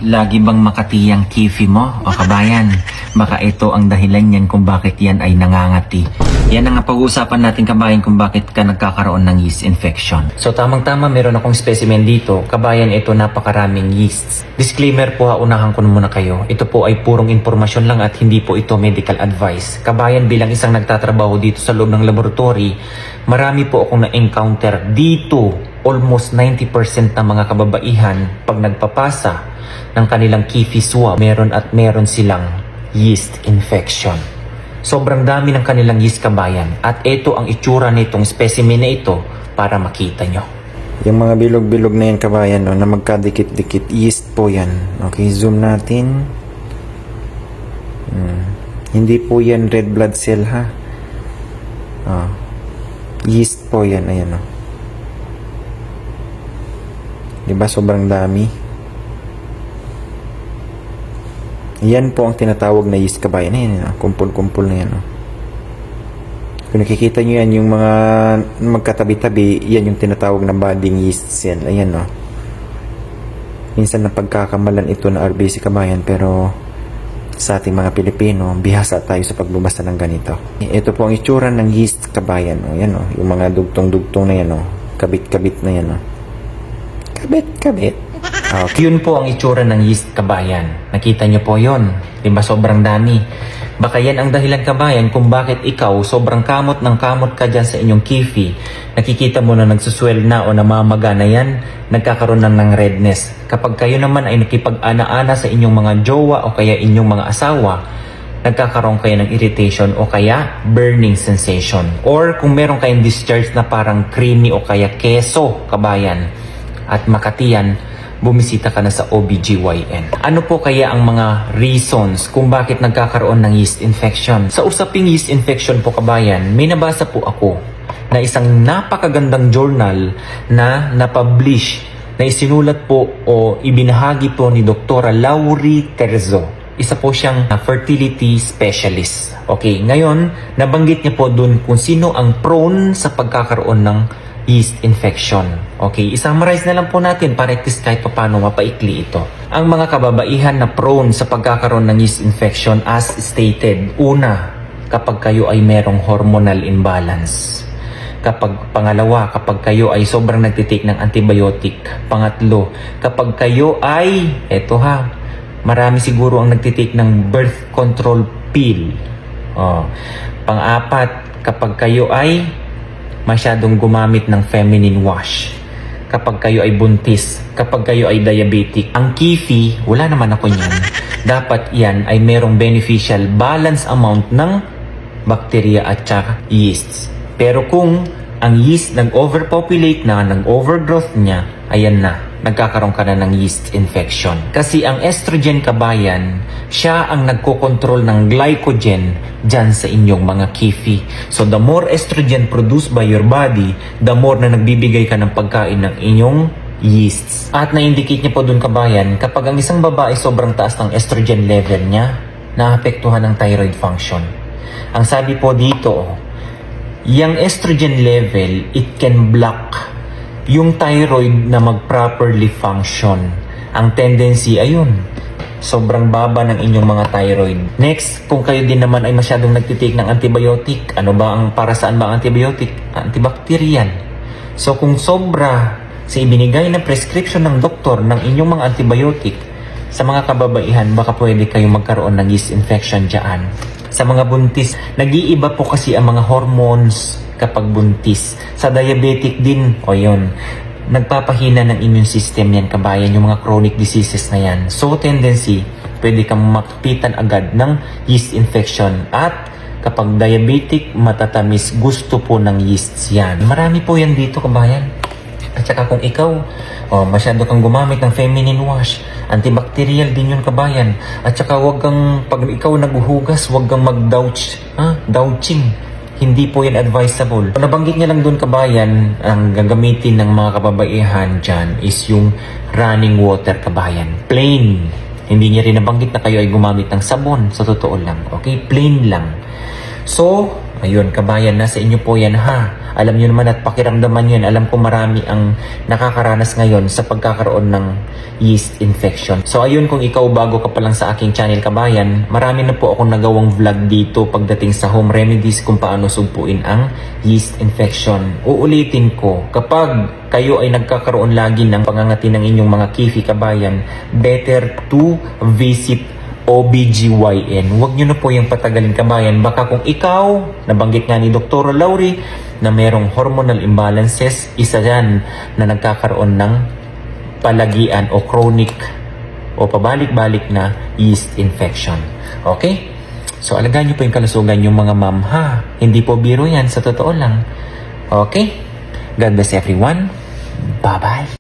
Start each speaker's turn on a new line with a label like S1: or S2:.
S1: Lagi bang Makati ang kifi mo o kabayan? Baka ito ang dahilan niyan kung bakit yan ay nangangati. Yan ang pag-uusapan natin kabayan kung bakit ka nagkakaroon ng yeast infection. So tamang-tama meron akong specimen dito. Kabayan, ito napakaraming yeasts. Disclaimer po, unahan ko muna kayo. Ito po ay purong impormasyon lang at hindi po ito medical advice. Kabayan, bilang isang nagtatrabaho dito sa loob ng laboratory, marami po akong na-encounter dito. Almost 90% ng mga kababaihan pag nagpapasa ng kanilang kifi swab, meron silang yeast infection. Sobrang dami ng kanilang yeast kabayan. At ito ang itsura nitong specimen na ito para makita nyo.
S2: Yung mga bilog-bilog na yan kabayan, no, na magkadikit-dikit, yeast po yan. Okay, zoom natin. Hindi po yan red blood cell ha. Yeast po yan, ayan o. Diba sobrang dami? Yan po ang tinatawag na yeast kabayan. Ayan, kumpul-kumpul na yan. Kung nakikita nyo yan, yung mga magkatabi-tabi, yan yung tinatawag na budding yeast cell. Ayan, no. Minsan na pagkakamalan ito na RBC kabayan, pero sa ating mga Pilipino, bihasa tayo sa pagbabasa ng ganito. Ito po ang itsura ng yeast kabayan. Ayan, no. Yung mga dugtong-dugtong na yan, no. Kabit-kabit na yan, no. Kabit-kabit.
S1: Yun po ang itsura ng yeast kabayan. Nakita nyo po yun. Diba sobrang dami? Baka yan ang dahilan kabayan kung bakit ikaw sobrang kamot ng kamot ka dyan sa inyong kifi. Nakikita mo na nagsuswell na o namamaga na yan, nagkakaroon ng redness. Kapag kayo naman ay nakipag-ana-ana sa inyong mga jowa o kaya inyong mga asawa, nagkakaroon kayo ng irritation o kaya burning sensation. Or kung meron kayong discharge na parang creamy o kaya keso kabayan at makatiyan, bumisita ka na sa OBGYN. Ano po kaya ang mga reasons kung bakit nagkakaroon ng yeast infection? Sa usaping yeast infection po kabayan, may nabasa po ako na isang napakagandang journal na napublish, na isinulat po o ibinahagi po ni Dr. Laurie Terzo. Isa po siyang fertility specialist. Okay, ngayon, nabanggit niya po dun kung sino ang prone sa pagkakaroon ng yeast infection. Okay, isummarize na lang po natin para at least kahit paano mapaikli ito. Ang mga kababaihan na prone sa pagkakaroon ng yeast infection as stated, una, kapag kayo ay merong hormonal imbalance. Pangalawa, kapag kayo ay sobrang nagtitake ng antibiotic. Pangatlo, kapag kayo ay, marami siguro ang nagtitake ng birth control pill. Pang-apat, kapag kayo ay masyadong gumamit ng feminine wash. Kapag kayo ay buntis, kapag kayo ay diabetic, ang kifi, wala naman ako niyan. Dapat yan ay merong beneficial balance amount ng bacteria at saka yeasts. Pero kung ang yeast nag-overpopulate na, nag-overgrowth niya, ayan na, nagkakaroon ka na ng yeast infection. Kasi ang estrogen kabayan, siya ang nagkokontrol ng glycogen dyan sa inyong mga kifi. So the more estrogen produced by your body, the more na nagbibigay ka ng pagkain ng inyong yeasts. At na-indicate niya po dun kabayan, kapag ang isang babae sobrang taas ng estrogen level niya, naapektuhan ng thyroid function. Ang sabi po dito, yung estrogen level, it can block yung thyroid na mag-properly function. Ang tendency, ayun, sobrang baba ng inyong mga thyroid. Next, kung kayo din naman ay masyadong nagtitake ng antibiotic, para saan ba ang antibiotic? Antibacterial. So kung sobra sa ibinigay na prescription ng doktor ng inyong mga antibiotic, sa mga kababaihan, baka pwede kayong magkaroon ng yeast infection dyan. Sa mga buntis, nag-iiba po kasi ang mga hormones kapag buntis. Sa diabetic din, nagpapahina ng immune system yan kabayan, yung mga chronic diseases na yan. So tendency, pwede kang makapitan agad ng yeast infection. At kapag diabetic, matatamis, gusto po ng yeasts yan. Marami po yan dito kabayan. At saka kung ikaw, masyado kang gumamit ng feminine wash, antibacterial din yun kabayan. At saka pag ikaw naghuhugas, wag kang douching. Hindi po yan advisable. Nabanggit niya lang dun kabayan, ang gagamitin ng mga kababaihan dyan is yung running water kabayan. Plain. Hindi niya rin nabanggit na kayo ay gumamit ng sabon, sa totoo lang. Okay? Plain lang. So, Ayun, kabayan, nasa inyo po yan ha. Alam nyo naman at pakiramdaman yun. Alam ko marami ang nakakaranas ngayon sa pagkakaroon ng yeast infection. So ayun, kung ikaw bago ka pa lang sa aking channel kabayan, marami na po akong nagawang vlog dito pagdating sa home remedies kung paano sugpuin ang yeast infection. Uulitin ko, kapag kayo ay nagkakaroon lagi ng pangangati ng inyong mga kifi kabayan, better to visit OBGYN. Huwag nyo na po yung patagalin kabayan. Baka kung ikaw, nabanggit nga ni Dr. Laurie, na merong hormonal imbalances, isa yan na nagkakaroon ng palagian o chronic o pabalik-balik na yeast infection. Okay? So, alagaan nyo po yung kalusugan yung mga ma'am ha. Hindi po biro yan, sa totoo lang. Okay? God bless everyone. Bye-bye.